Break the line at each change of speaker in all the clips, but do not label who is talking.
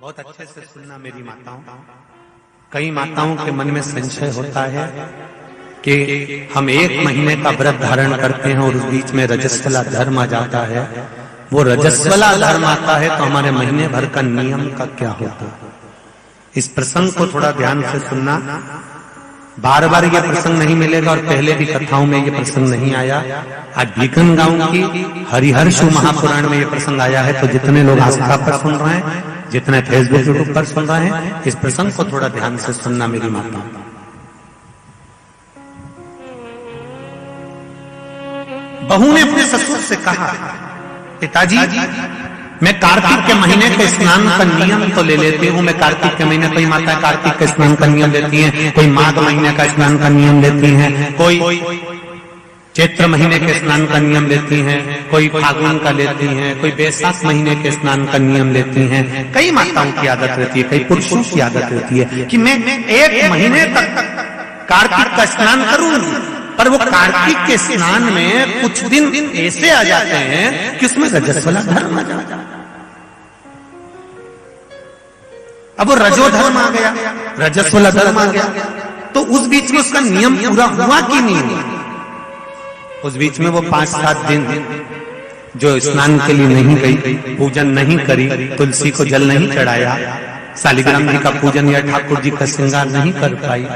बहुत अच्छे से सुनना मेरी माताओं। कई माताओं के मन में संशय होता है कि हम 1 महीने का व्रत धारण करते हैं और उस बीच में रजस्वला धर्म आ जाता है। वो रजस्वला धर्म आता है तो हमारे महीने भर का नियम का क्या होता है? इस प्रसंग को थोड़ा ध्यान से सुनना। बार बार ये प्रसंग नहीं मिलेगा और पहले भी कथाओं में ये प्रसंग नहीं आया। आज भीखन गांव की हरिहर्ष महापुराण में ये प्रसंग आया है। तो जितने लोग आस्था पर सुन रहे हैं, जितने फेसबुक यूट्यूब पर सुन रहे हैं, इस प्रसंग को थोड़ा ध्यान से सुनना मेरी माता। बहू ने अपने ससुर से कहा, पिताजी मैं कार्तिक के महीने के स्नान का नियम तो ले लेती हूँ। मैं कार्तिक के महीने, कोई माता कार्तिक के स्नान का नियम लेती हैं, कोई माघ महीने का स्नान का नियम लेती हैं, कोई चैत्र महीने के स्नान का नियम लेती हैं, कोई फागुन का लेती हैं, कोई बैसाख महीने के स्नान का नियम लेती हैं। कई माताओं की आदत रहती है, कई पुरुषों की आदत रहती है कि मैं 1 महीने तक कार्तिक का स्नान करूंगी। पर वो कार्तिक के स्नान में कुछ दिन ऐसे आ जाते हैं कि उसमें रजस्वला धर्म आ जाता है। अब वो रजो धर्म आ गया, रजस्वला धर्म आ गया, तो उस बीच में उसका नियम पूरा हुआ कि नहीं हुआ? उस बीच में वो 5-7 दिन जो स्नान के लिए नहीं गई, पूजन नहीं करी, तुलसी को जल नहीं चढ़ाया, शालिग्राम जी का पूजन या ठाकुर जी का श्रृंगार नहीं कर पाई,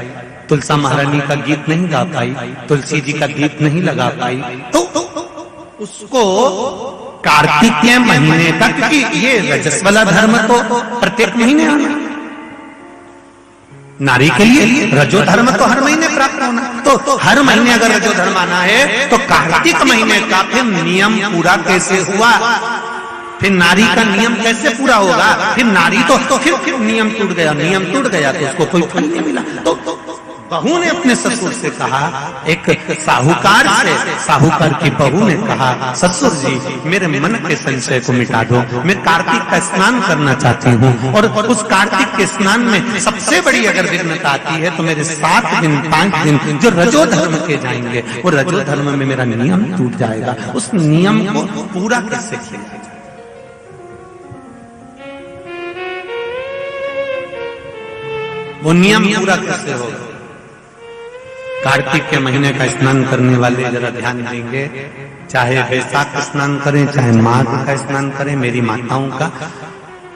तुलसा महारानी का गीत नहीं गा पाई, तुलसी जी का गीत नहीं लगा पाई, तो उसको कार्तिक के महीने का, क्योंकि ये रजस्वला धर्म तो प्रत्येक महीने आना, नारी के लिए रजो धर्म तो हर महीने प्राप्त होना, तो हर महीने अगर रजो धर्म आना है तो कार्तिक महीने का फिर नियम पूरा कैसे हुआ? फिर नारी का नियम कैसे पूरा होगा? फिर नारी तो फिर नियम टूट गया, नियम टूट गया तो उसको कोई फल नहीं मिला। तो बहू ने अपने ससुर से कहा, एक साहूकार से, साहूकार की बहू ने कहा, ससुर जी मेरे मन के संशय को मिटा दो। मैं कार्तिक का स्नान करना चाहती हूँ और उस कार्तिक के स्नान में सबसे बड़ी अगर विघ्नता आती है तो मेरे 7 दिन 5 दिन जो रजो धर्म के जाएंगे, वो रजो धर्म में मेरा नियम टूट जाएगा। उस नियम को पूरा कैसे किया जाए? वो नियम पूरा कैसे होगा? कार्तिक के महीने का स्नान करने वाले जरा ध्यान देंगे, चाहे बैसाख स्नान करें, चाहे माघ का स्नान करें, मेरी माताओं का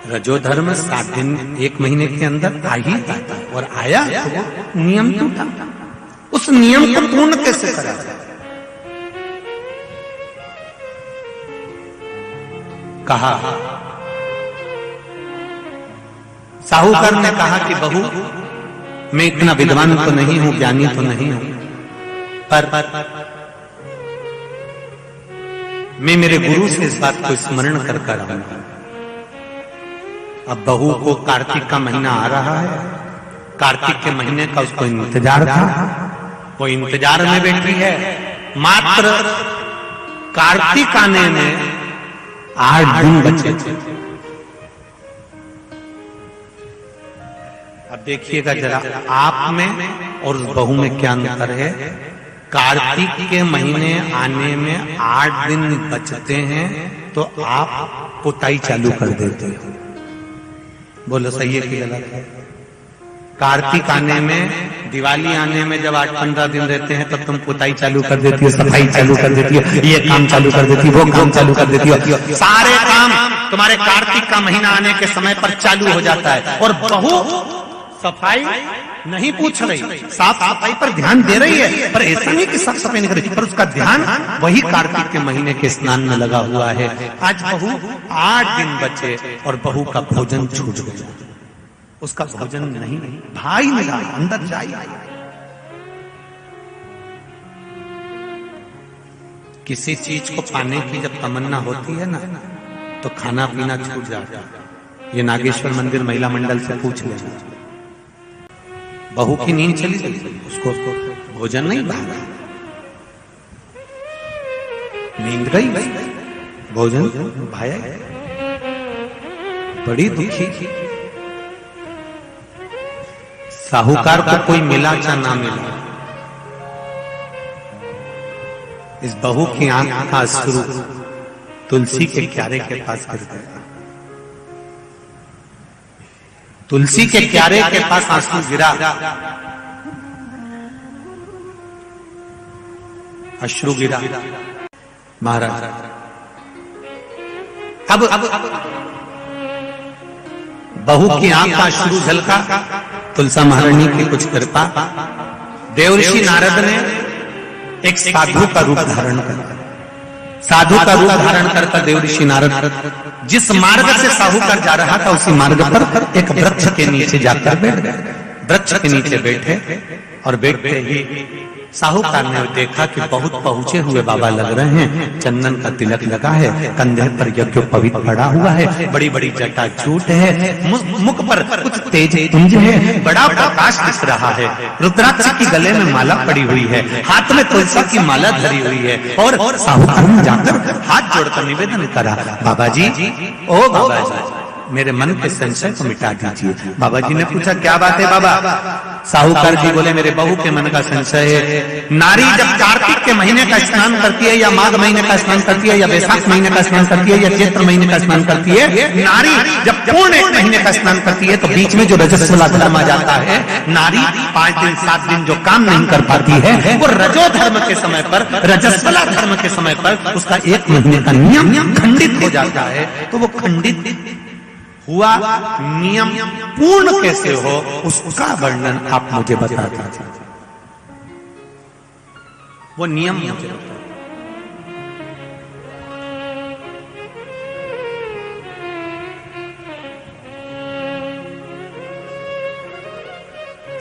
रजो धर्म 7 दिन 1 महीने के अंदर आ ही जाता है। और आया तो वो नियम टूटा। उस नियम को पूर्ण कैसे करा जाए? कहा, साहूकार ने कहा कि बहू मैं इतना विद्वान तो नहीं हूं, ज्ञानी तो नहीं हूं, पर मैं मेरे गुरु से इस बात को स्मरण कर रहूंगा। अब बहू को कार्तिक का महीना आ रहा है, कार्तिक के महीने का उसको इंतजार था, वो इंतजार में बैठी है। मात्र कार्तिक आने में 8 दिन बचे थे। अब देखिएगा जरा, आप में और उस बहू में क्या अंतर है। कार्तिक के महीने आने में 8 दिन बचते हैं तो आप पुताई चालू कर देते हो। बोलो सही है कि गलत है? कार्तिक आने में, दिवाली आने में जब 8-15 दिन रहते हैं तब तुम पुताई चालू कर देती हो, सफाई चालू कर देती हो, ये काम चालू कर देती हो, वो काम चालू कर देती हो। सारे काम तुम्हारे कार्तिक का महीना आने के समय पर चालू हो जाता है। और बहू सफाई नहीं पूछ रही, साफ सफाई पर ध्यान दे रही है, पर ऐसा नहीं कि साफ सफाई नहीं कर रही, पर उसका ध्यान वही कार्तिक के महीने के स्नान में लगा हुआ है। आज बहू 8 दिन बचे और बहू का भोजन छूट गया, उसका भोजन नहीं, भाई मिला अंदर जाए। किसी चीज को पाने की जब तमन्ना होती है ना तो खाना पीना छूट जाता है। ये नागेश्वर मंदिर महिला मंडल से पूछ लेना। बहू की नींद चली गई, उसको भोजन नहीं भागा, नींद गई, भोजन भाया, बड़ी दुखी थी। साहूकार को कोई मिला या ना मिला, इस बहू की आंख का अश्रु तुलसी के क्यारे के पास गिर गया। तुलसी के क्यारे के पास आंसू गिरा, अश्रु गिरा। महाराज अब बहू की आंख का अश्रु झलका, तुलसा महारानी की कुछ कृपा, देवर्षि नारद ने एक साधु का रूप धारण कर, साधु का रूप धारण कर देवर्षि नारद जिस मार्ग से साहूकार जा रहा था उसी मार्ग पर एक वृक्ष के नीचे जाकर बैठ गए। वृक्ष के नीचे बैठे और बैठते ही साहूकार ने देखा कि बहुत पहुंचे हुए बाबा लग रहे हैं, चंदन का तिलक लगा है, कंधे पर यज्ञोपवीत पड़ा हुआ है, बड़ी बड़ी जटा जूट है, मुख पर कुछ तेज पुंज है, बड़ा प्रकाश दिख रहा है, रुद्राक्ष की गले में माला पड़ी हुई है, हाथ में तुलसी की माला धरी हुई है। और साहूकार ने जाकर हाथ जोड़कर निवेदन करा, बाबा जी, ओ बाबा जी, मेरे मन के संशय को मिटा दीजिए। बाबा जी ने पूछा, क्या बात है बाबा? साहूकार जी बोले, मेरे बहू के मन का संशय है। नारी जब कार्तिक के महीने का स्नान करती है, या माघ महीने का स्नान करती है, या वैशाख महीने का स्नान करती है, या चैत्र महीने का स्नान करती है, नारी जब पूर्ण एक महीने का स्नान करती है तो बीच में जो रजस्वला धर्म आ जाता है, नारी 5 दिन 7 दिन जो काम नहीं कर पाती है, वो रजो धर्म के समय पर, रजस्वला धर्म के समय पर उसका 1 महीने का नियम खंडित हो जाता है। तो वो खंडित हुआ नियम पूर्ण कैसे हो, उसका वर्णन आप मुझे बता दीजिए। वो नियम मुझे बता।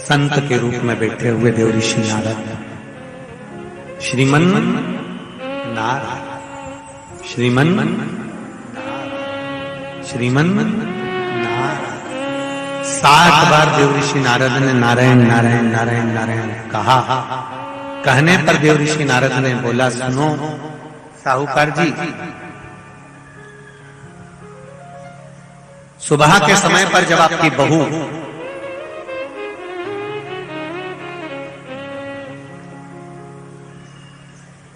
संत के रूप में बैठे हुए देवऋषि नारद, श्रीमन नारायण, श्रीमन नारायण 7 बार देवऋषि नारद ने नारायण नारायण नारायण नारायण कहा। कहने पर देवऋषि नारद ने बोला, सुनो साहूकार जी, सुबह के समय पर जब आपकी बहू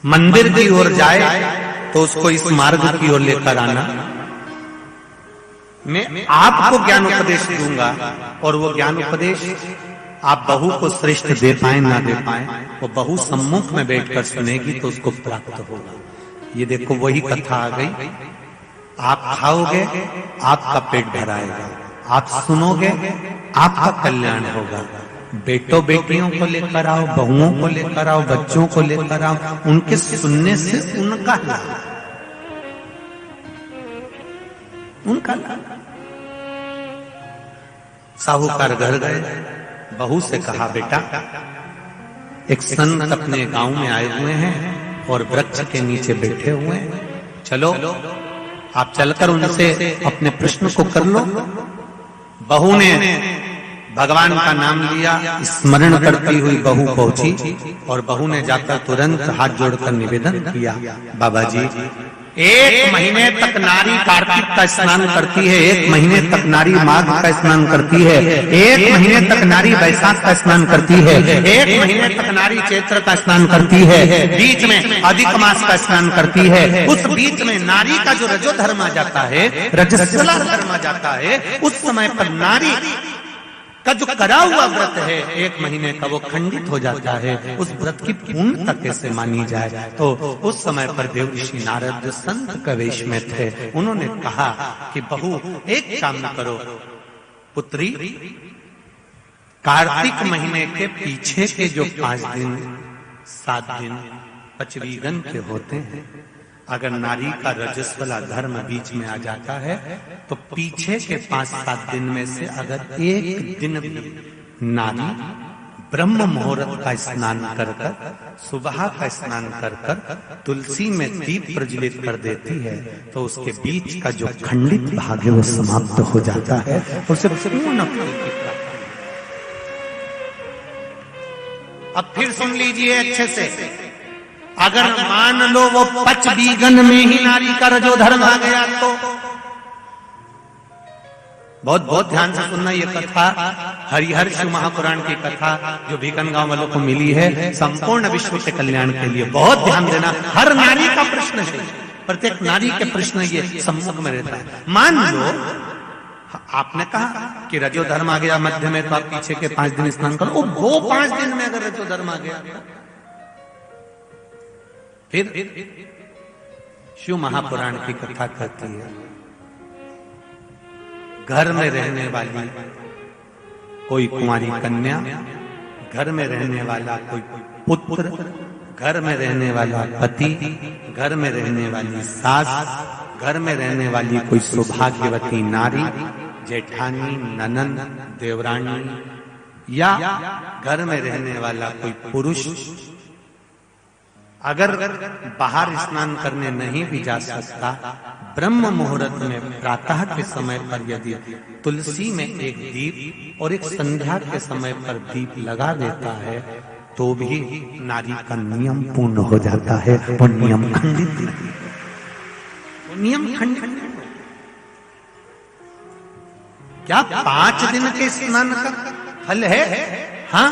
मंदिर की ओर जाए तो उसको इस मार्ग की ओर लेकर आना। मैं आपको ज्ञान उपदेश दूंगा और वो ज्ञान उपदेश आप बहू को श्रेष्ठ दे पाए ना दे पाए, वो बहू सम्मुख में बैठकर सुनेगी तो उसको प्राप्त होगा। ये देखो वही कथा आ गई। आप खाओगे आपका पेट भराएगा, आप सुनोगे आपका कल्याण होगा। बेटों बेटियों को लेकर आओ, बहुओं को लेकर आओ, बच्चों को लेकर आओ, उनके सुनने से उनका लाभ, उनका लाभ। साहूकार घर गए, बहू से कहा, बेटा एक संत अपने गांव में आए हुए हैं और वृक्ष के नीचे बैठे हुए हैं, चलो आप चलकर उनसे अपने प्रश्न को कर लो। बहू ने भगवान का नाम लिया, स्मरण करती हुई बहू पहुंची और बहू ने जाकर तुरंत हाथ जोड़कर निवेदन किया, बाबा जी 1 महीने तक नारी कार्तिक का स्नान करती है, 1 महीने तक नारी माघ का स्नान करती है, 1 महीने तक नारी वैशाख का स्नान करती है, 1 महीने तक नारी चैत्र का स्नान करती है, बीच में अधिक मास का स्नान करती है। उस बीच में नारी का जो रजो धर्म आ जाता है, रजस्वला धर्म आ जाता है, उस समय पर नारी का जो करा हुआ व्रत है 1 महीने का, वो खंडित हो जाता है। उस व्रत की पूर्णता कैसे मानी जाए? तो उस समय पर देवऋषि नारद जो संत के वेश में थे, उन्होंने कहा कि बहू एक काम करो, पुत्री कार्तिक महीने के पीछे के जो 5 दिन 7 दिन पचवीगन के होते हैं, अगर नारी का रजस्वला धर्म बीच में आ जाता है तो पीछे के 5-7 दिन में से अगर 1 दिन भी नारी ब्रह्म मुहूर्त का स्नान कर कर, सुबह का स्नान कर कर तुलसी में दीप प्रज्वलित कर देती है तो उसके बीच का जो खंडित भाग है वो समाप्त हो जाता है, उसे पूर्ण फल की प्राप्ति। अब फिर सुन लीजिए अच्छे से, अगर मान लो वो पचवीगन में ही नारी का रजो धर्म आ गया तो बहुत ध्यान से सुनना। ये कथा हरिहर शिव महापुराण की कथा जो भीकन गांव वालों को मिली है, संपूर्ण विश्व के कल्याण के लिए बहुत ध्यान देना। हर नारी का प्रश्न है, प्रत्येक नारी के प्रश्न ये सम्मुख में रहता है। मान लो आपने कहा कि रजो धर्म आ गया मध्य में तो आप पीछे के 5 दिन स्नान करो। वो 5 दिन में अगर रजो धर्म आ गया फिर शिव महापुराण की कथा कहती है, घर में रहने वाली कोई कुंवारी कन्या, घर में रहने वाला कोई पुत्र, घर में रहने वाला पति, घर में रहने वाली सास, घर में रहने वाली कोई सौभाग्यवती नारी, जेठानी, ननंद, देवरानी या घर में रहने वाला कोई पुरुष अगर बाहर स्नान करने नहीं भी जा सकता, ब्रह्म मुहूर्त में प्रातः के समय पर यदि तुलसी में एक दीप और एक संध्या के समय पर दीप लगा देता है तो भी नारी का नियम पूर्ण हो जाता है, वो नियम खंडित नहीं, वो नियम खंडित। क्या 5 दिन के स्नान का फल है? हाँ,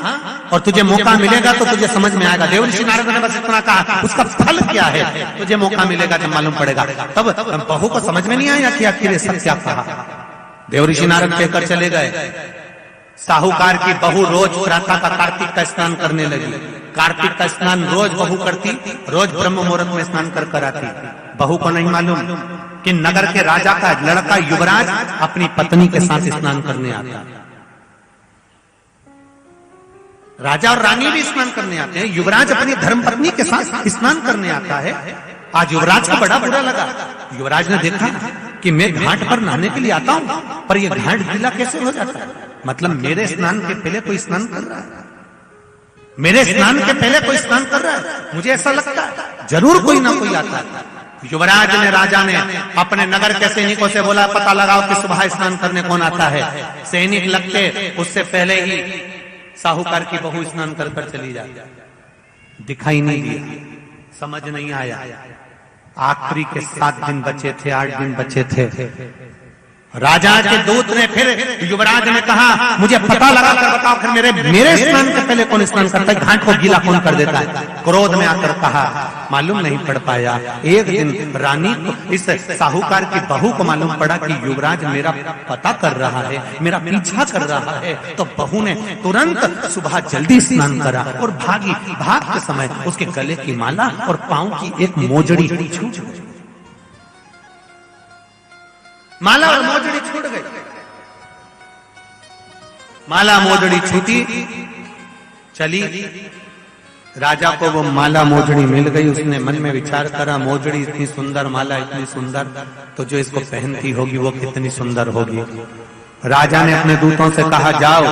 और तुझे मौका मिलेगा तो तुझे समझ में आएगा। देवर्षि नारद ने बस इतना कहा, उसका फल क्या है तुझे मौका मिलेगा जब मालूम पड़ेगा। तब बहू को समझ में नहीं आया कि आखिर सब क्या कहा। देवर्षि नारद कहकर चले गए। साहूकार की बहू रोज प्रातः का कार्तिक का स्नान करने लगी। कार्तिक का स्नान रोज बहू करती, रोज ब्रह्म मुहूर्त में स्नान कर आती। बहू को नहीं मालूम कि नगर के राजा का लड़का युवराज अपनी पत्नी के साथ स्नान करने आता। राजा और रानी भी स्नान करने आते हैं, युवराज अपनी धर्मपत्नी के साथ स्नान करने आता है। आज युवराज को बड़ा बुरा लगा। युवराज ने देखा कि मैं घाट पर नहाने के लिए आता हूं, पर यह घाट गीला कैसे हो जाता है? मतलब मेरे स्नान के पहले कोई स्नान कर रहा है, मेरे स्नान के पहले कोई स्नान कर रहा है। मुझे ऐसा लगता है जरूर कोई ना कोई आता है। युवराज ने, राजा ने अपने नगर के सैनिकों से बोला, पता लगाओ कि सुबह स्नान करने कौन आता है। सैनिक लगते उससे पहले ही साहूकार की बहू स्नान कर चली जाती। दिखाई नहीं दिया, समझ नहीं आया। आखिरी के 7 दिन बचे थे, 8 दिन बचे थे। राजा के दूत ने फिर युवराज ने कहा, मुझे पता लगा कर बताओ फिर मेरे स्नान के पहले कौन स्नान करता है, घाट को गीला कौन कर देता है। क्रोध में आकर कहा, मालूम नहीं पड़ पाया। एक दिन रानी को, इस साहूकार की बहू को मालूम पड़ा कि युवराज मेरा पता कर रहा है, मेरा पीछा कर रहा है। तो बहू ने तुरंत सुबह जल्दी स्नान करा और भागी। भागते समय उसके गले की माला और पांव की एक मोजड़ी छूट गई। माला और मोजड़ी छूट गई। माला मोजड़ी छूटी, चली। राजा को वो माला मोजड़ी मिल गई। उसने मन में विचार करा, मोजड़ी इतनी सुंदर, माला इतनी सुंदर, तो जो इसको पहनती होगी वो कितनी सुंदर होगी। राजा ने अपने दूतों से कहा, जाओ,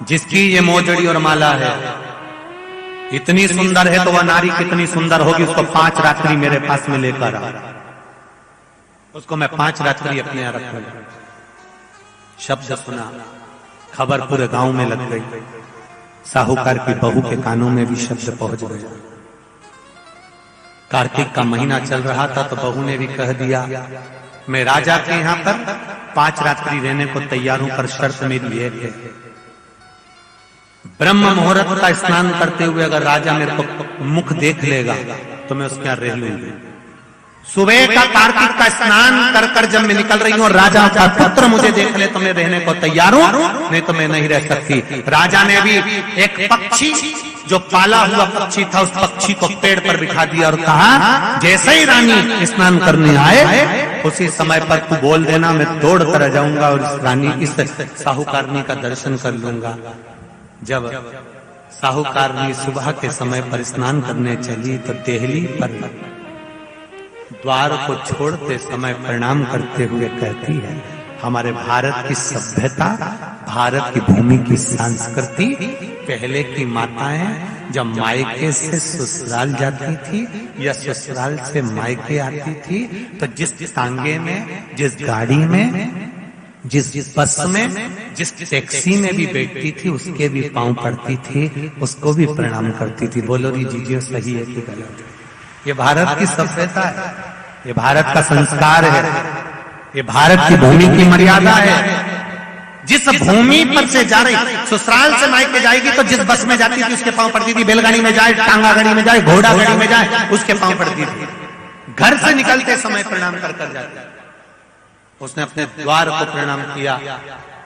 जिसकी ये मोजड़ी और माला है इतनी सुंदर है तो वह नारी कितनी सुंदर होगी, उसको 5 रात्रि मेरे पास में लेकर आ। उसको मैं 5 रात्रि अपने यहाँ रखूंगा। शब्द सुना, खबर पूरे गांव में लग गई। साहूकार की बहू के कानों में भी शब्द पहुंच गया। कार्तिक का महीना चल रहा था तो बहू ने भी कह दिया, मैं राजा के यहाँ पर 5 रात्रि रहने को तैयार हूं, पर शर्त मेरी एक है, ब्रह्म मुहूर्त का स्नान करते हुए अगर राजा मेरे को मुख देख लेगा तो मैं उसके यहाँ रह लूंगी। सुबह का कार्तिक का स्नान कर कर जब मैं निकल रही हूँ और राजा का पुत्र मुझे देख ले तो मैं रहने को तैयार हूँ, नहीं तो मैं नहीं रह सकती। राजा ने भी एक पक्षी, जो पाला हुआ पक्षी था, उस पक्षी को पेड़ पर बिठा दिया और कहा, जैसे ही रानी स्नान करने आए उसी समय पर तू बोल देना, मैं दौड़ कर जाऊंगा और इस रानी, इस साहूकारनी का दर्शन कर लूंगा। जब साहूकारनी सुबह के समय पर स्नान करने चली तो देहली पर द्वार को छोड़ते समय प्रणाम करते हुए कहती है, हमारे भारत की सभ्यता, भारत की भूमि की संस्कृति, पहले की माताएं जब मायके से ससुराल जाती थी या ससुराल से मायके आती थी तो जिस तांगे में, जिस गाड़ी में, जिस बस में, जिस टैक्सी में भी बैठती थी उसके भी पांव पड़ती थी, उसको भी प्रणाम करती थी। बोलो दीजिए सही है कि गलत? ये भारत की सभ्यता है, ये भारत का संस्कार है, ये भारत की भूमि की मर्यादा है। जिस भूमि पर से जा रही, ससुराल से मायके जाएगी तो जिस बस में जाती थी उसके पांव पड़ती थी, बैलगाड़ी में जाए, टांगा गाड़ी में जाए, घोड़ा गाड़ी में जाए, उसके पांव पड़ती थी। घर से निकलते समय प्रणाम कर कर जाती। उसने अपने द्वार को प्रणाम किया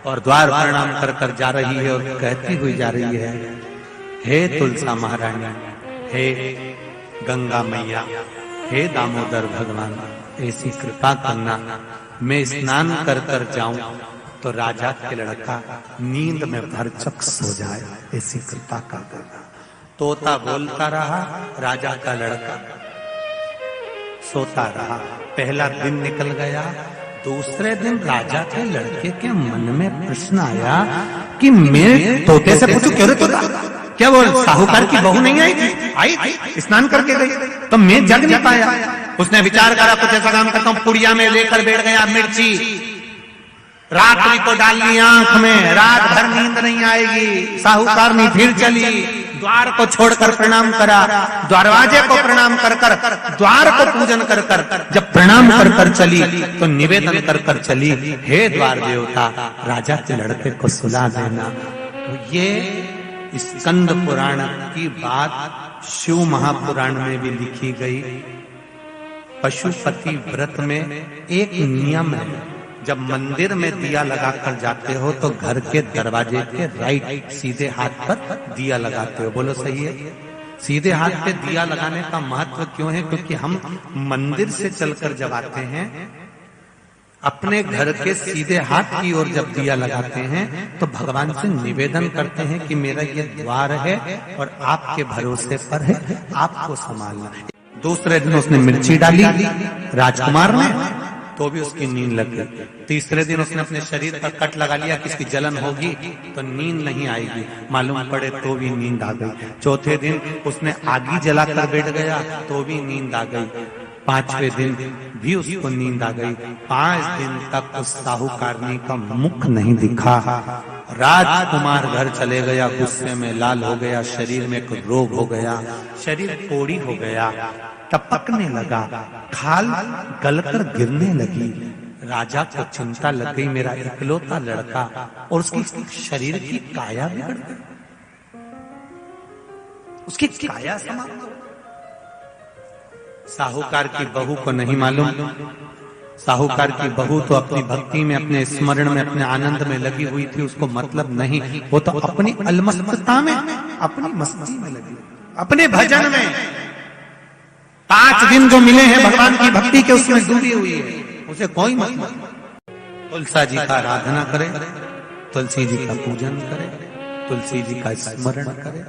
और द्वार प्रणाम कर कर जा रही है और कहती हुई जा रही है, हे तुलसा महारानी, हे गंगा मैया, हे दामोदर भगवान, ऐसी कृपा करना मैं स्नान कर कर जाऊं तो राजा के लड़का नींद में भरचक सो जाए, ऐसी कृपा कर देना। तोता बोलता रहा, राजा का लड़का सोता रहा। पहला दिन निकल गया। दूसरे दिन राजा के लड़के के मन में प्रश्न आया कि मैं तोते से पूछूं, क्यों रे तोता, क्या वो साहूकार की बहू नहीं आई थी? आई थी, स्नान करके गई, तो मैं जग नहीं पाया। उसने विचार करा, कुछ ऐसा काम करता हूं, पुड़िया में लेकर बैठ गया मिर्ची, रात्रि को डाल ली आंख में, रात भर नींद नहीं आएगी। साहूकार नहीं, फिर चली, द्वार को छोड़कर प्रणाम करा, दरवाजे को प्रणाम कर कर, द्वार को पूजन कर कर, जब प्रणाम कर कर चली तो निवेदन कर कर चली, हे द्वार देवता, राजा के लड़के को सुला देना। तो ये स्कंद पुराण की बात शिव महापुराण में भी लिखी गई। पशुपति व्रत में एक नियम है, जब मंदिर में दिया लगाकर जाते हो तो घर के दरवाजे के राइट सीधे हाथ पर दिया लगाते हो। बोलो सही है? सीधे हाथ पे दिया लगाने का महत्व क्यों है? क्योंकि हम मंदिर से चलकर जब आते हैं, अपने घर के सीधे हाथ की ओर जब दिया लगाते हैं तो भगवान से निवेदन करते हैं कि मेरा ये द्वार है और आपके भरोसे पर है, आपको संभालना है। दूसरे दिन उसने मिर्ची डाली राजकुमार ने, तो भी उसकी नींद लग गई। तीसरे दिन उसने अपने शरीर पर कट लगा लिया कि इसकी जलन होगी तो नींद नहीं आएगी, मालूम पड़े तो भी नींद आ गई। चौथे दिन उसने आगी जलाकर बैठ गया तो भी नींद आ गई। पांचवें दिन भी उसको नींद आ गई। 5 दिन तक उस साहूकारनी का मुख नहीं दिखा। राजकुमार घर चले गया, गुस्से में लाल हो गया, शरीर में कुछ रोग हो गया, शरीर कोड़ी हो गया, टपकने लगा, खाल गलकर गिरने लगी। राजा को चिंता लग गई, मेरा इकलौता लड़का, और उसकी शरीर की काया बिगड़ गई, उसकी काया समाप्त। साहूकार की बहू को नहीं मालूम, साहूकार की बहू तो अपनी भक्ति में, अपने स्मरण में, अपने आनंद में लगी हुई थी, उसको मतलब नहीं, वो तो अपनी अलमस्तता में, अपनी मस्ती में लगी, अपने भजन में। 5 दिन जो मिले हैं भगवान की भक्ति के, उसमें डूबी हुई है, उसे कोई मतलब। तुलसा जी का आराधना करे, तुलसी जी का पूजन करे, तुलसी जी का स्मरण करे।